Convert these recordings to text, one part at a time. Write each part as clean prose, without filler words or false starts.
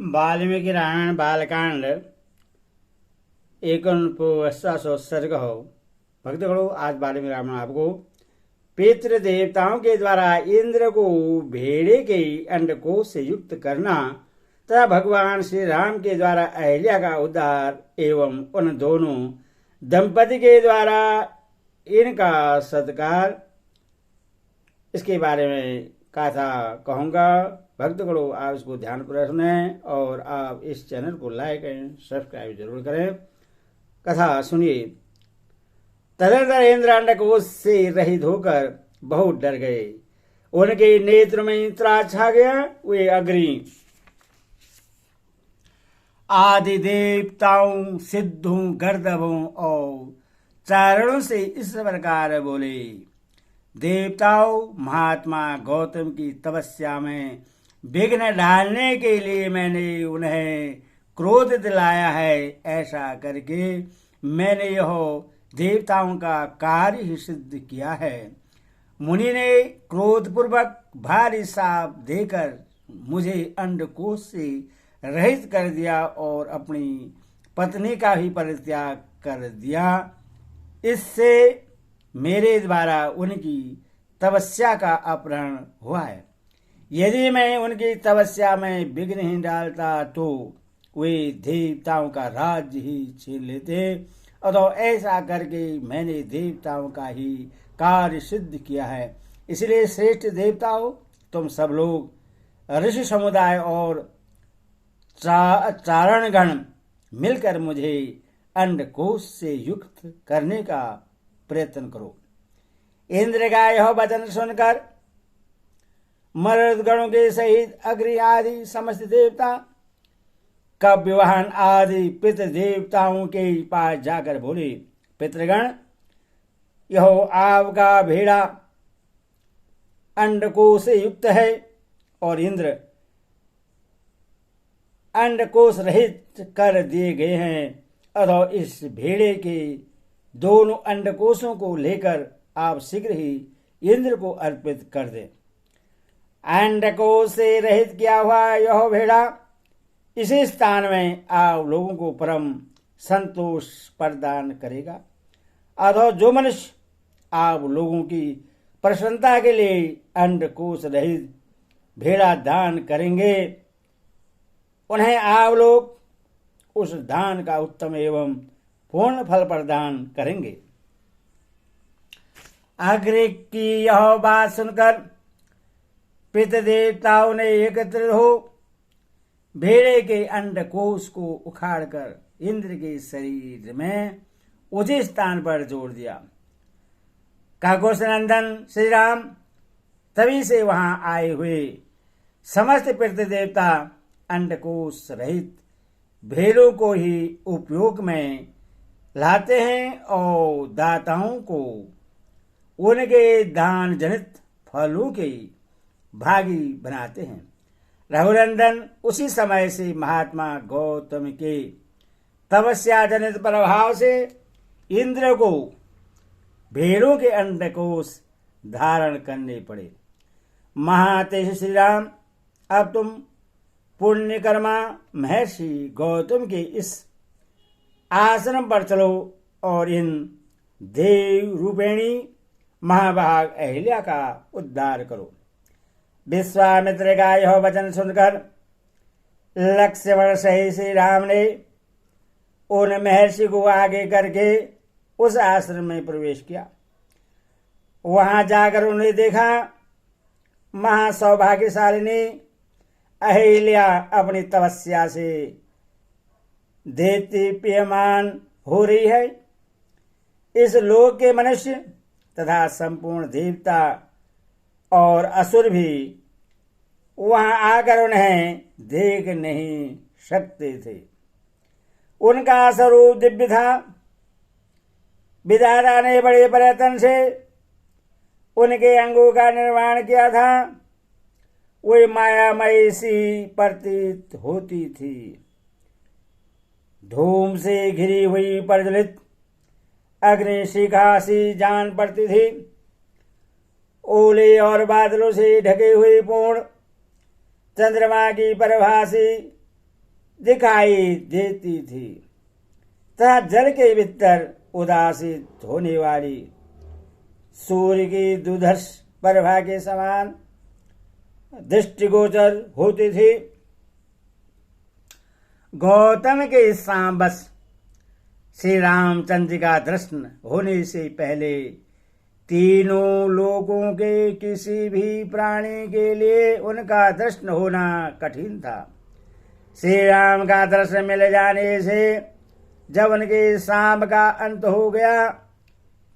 वाल्मीकि रामायण बालकांड 49वां सर्ग हो। भक्तगणों, आज वाल्मीकि रामायण आपको पितृ देवताओं के द्वारा इंद्र को भेड़े के अंडकोश से युक्त करना तथा भगवान श्री राम के द्वारा अहिल्या का उद्धार एवं उन दोनों दंपति के द्वारा इनका सत्कार, इसके बारे में कथा कहूँगा। भक्तगणों, आप इसको ध्यानपूर्वक सुनें और आप इस चैनल को लाइक एंड सब्सक्राइब जरूर करें। कथा सुनिए। तदनंतर इंद्र अंडकोश से रहित होकर बहुत डर गए। उनके नेत्र में त्रास छा गया। वे अग्नि आदि देवताओं, सिद्धों, गर्दभों और चारणों से इस प्रकार बोले। देवताओं, महात्मा गौतम की तपस्या में विघ्न डालने के लिए मैंने उन्हें क्रोध दिलाया है। ऐसा करके मैंने यह देवताओं का कार्य ही सिद्ध किया है। मुनि ने क्रोधपूर्वक भारी शाप देकर मुझे अंडकोश से रहित कर दिया और अपनी पत्नी का ही परित्याग कर दिया। इससे मेरे द्वारा उनकी तपस्या का अपहरण हुआ है। यदि मैं उनकी तपस्या में विघ्न ही डालता तो वे देवताओं का राज्य ही छीन लेते। अतः ऐसा करके मैंने देवताओं का ही कार्य सिद्ध किया है। इसलिए श्रेष्ठ देवताओं, तुम सब लोग ऋषि समुदाय और चारणगण मिलकर मुझे अंडकोश से युक्त करने का प्रयत्न करो। इंद्र का यह वचन सुनकर मरुदगणों के सहित अग्नि आदि समस्त देवता, कव्यवाहन आदि पितृ देवताओं के पास जाकर बोले, पितृगण, यह आपका भेड़ा अंडकोश से युक्त है और इंद्र अंडकोश रहित कर दिए गए हैं। अतः इस भेड़े के दोनों अंडकोशों को लेकर आप शीघ्र ही इंद्र को अर्पित कर दें। अंडकोश से रहित किया हुआ यह भेड़ा इसी स्थान में आप लोगों को परम संतोष प्रदान करेगा। अतः जो मनुष्य आप लोगों की प्रसन्नता के लिए अंडकोश रहित भेड़ा दान करेंगे, उन्हें आप लोग उस दान का उत्तम एवं पूर्ण फल प्रदान करेंगे। अग्नि की यह बात सुनकर पितृ देवताओं ने एकत्रित हो भेड़े के अंडकोश को उखाड़कर इंद्र के शरीर में उचित स्थान पर जोड़ दिया। काकुश नंदन श्री राम तभी से वहां आए हुए समस्त पितृ देवता अंडकोश रहित भेड़ों को ही उपयोग में लाते हैं और दाताओं को उनके दान जनित फलों के भागी बनाते हैं। रघुनंदन उसी समय से महात्मा गौतम के तपस्या जनित प्रभाव से इंद्र को भेड़ों के अंडकोश धारण करने पड़े। महातेज श्री राम, अब तुम पुण्यकर्मा महर्षि गौतम के इस आश्रम पर चलो और इन देव रूपेणी महाभाग अहिल्या का उद्धार करो। विश्वामित्र का यह वचन सुनकर लक्ष्मण सहित श्री राम ने उन महर्षि को आगे करके उस आश्रम में प्रवेश किया। वहां जाकर उन्हें देखा महासौभाग्यशालिनी अहिल्या अपनी तपस्या से देदीप्यमान हो रही है। इस लोक के मनुष्य तथा संपूर्ण देवता और असुर भी वहां आकर उन्हें देख नहीं सकते थे। उनका स्वरूप दिव्य था। विधाता ने बड़े प्रयत्न से उनके अंगों का निर्माण किया था। वे मायामयी सी प्रतीत होती थी। धूम से घिरी हुई प्रज्वलित अग्नि शिखा सी जान पड़ती थी। ओले और बादलों से ढके हुए पूर्ण चंद्रमा की प्रभा से दिखाई देती थी तथा जल के भीतर उदासित होने वाली सूर्य की दुर्धर्ष प्रभा के समान दृष्टिगोचर होती थी। गौतम के सांबस श्री रामचंद्र का दर्शन होने से पहले तीनों लोगों के किसी भी प्राणी के लिए उनका दर्शन होना कठिन था। श्री राम का दर्शन मिल जाने से जब उनके शाम का अंत हो गया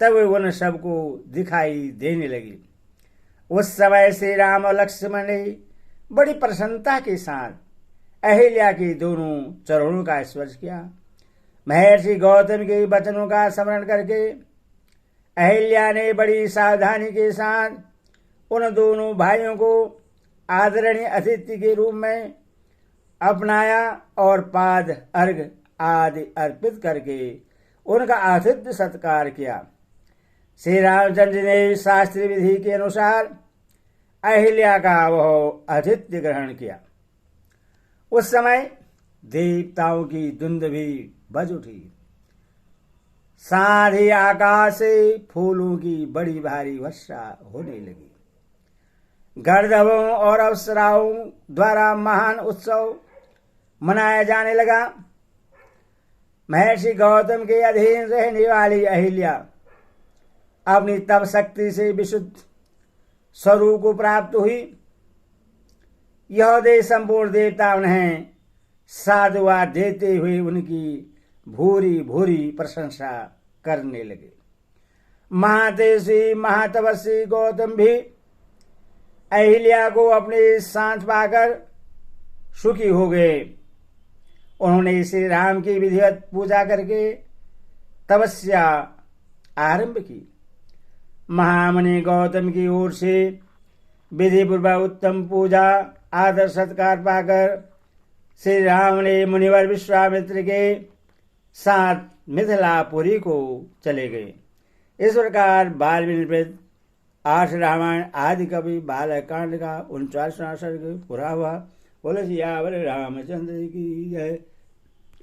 तब उन सबको दिखाई देने लगी। उस समय श्री राम और लक्ष्मण ने बड़ी प्रसन्नता के साथ अहिल्या के दोनों चरणों का स्पर्श किया। महर्षि गौतम के वचनों का स्मरण करके अहिल्या ने बड़ी सावधानी के साथ उन दोनों भाइयों को आदरणीय अतिथि के रूप में अपनाया और पाद अर्घ आदि अर्पित करके उनका आतिथ्य सत्कार किया। श्री रामचंद्र ने शास्त्रीय विधि के अनुसार अहिल्या का वह आतिथ्य ग्रहण किया। उस समय देवताओं की धुंध भी बज उठी। साथ ही आकाश से फूलों की बड़ी भारी वर्षा होने लगी। गंधर्वों और अप्सराओं द्वारा महान उत्सव मनाया जाने लगा। महर्षि गौतम के अधीन रहने वाली अहिल्या अपनी तप शक्ति से विशुद्ध स्वरूप को प्राप्त हुई। यह दे संपूर्ण देवता उन्हें साधुवाद देते हुए उनकी भूरी भूरी प्रशंसा करने लगे। महातेजस्वी महातपस्वी गौतम भी अहिल्या को अपने साथ पाकर सुखी हो गए। उन्होंने श्री राम की विधिवत पूजा करके तपस्या आरंभ की। महामुनि गौतम की ओर से विधि पूर्वक उत्तम पूजा आदर सत्कार पाकर श्री राम ने मुनिवर विश्वामित्र के साथ मिथिलापुरी को चले गए। इस प्रकार बाल 8 रामायण आदि कवि बालकांड का 49वां सर्ग पूरा हुआ। बोलो सियावर रामचंद्र की जय।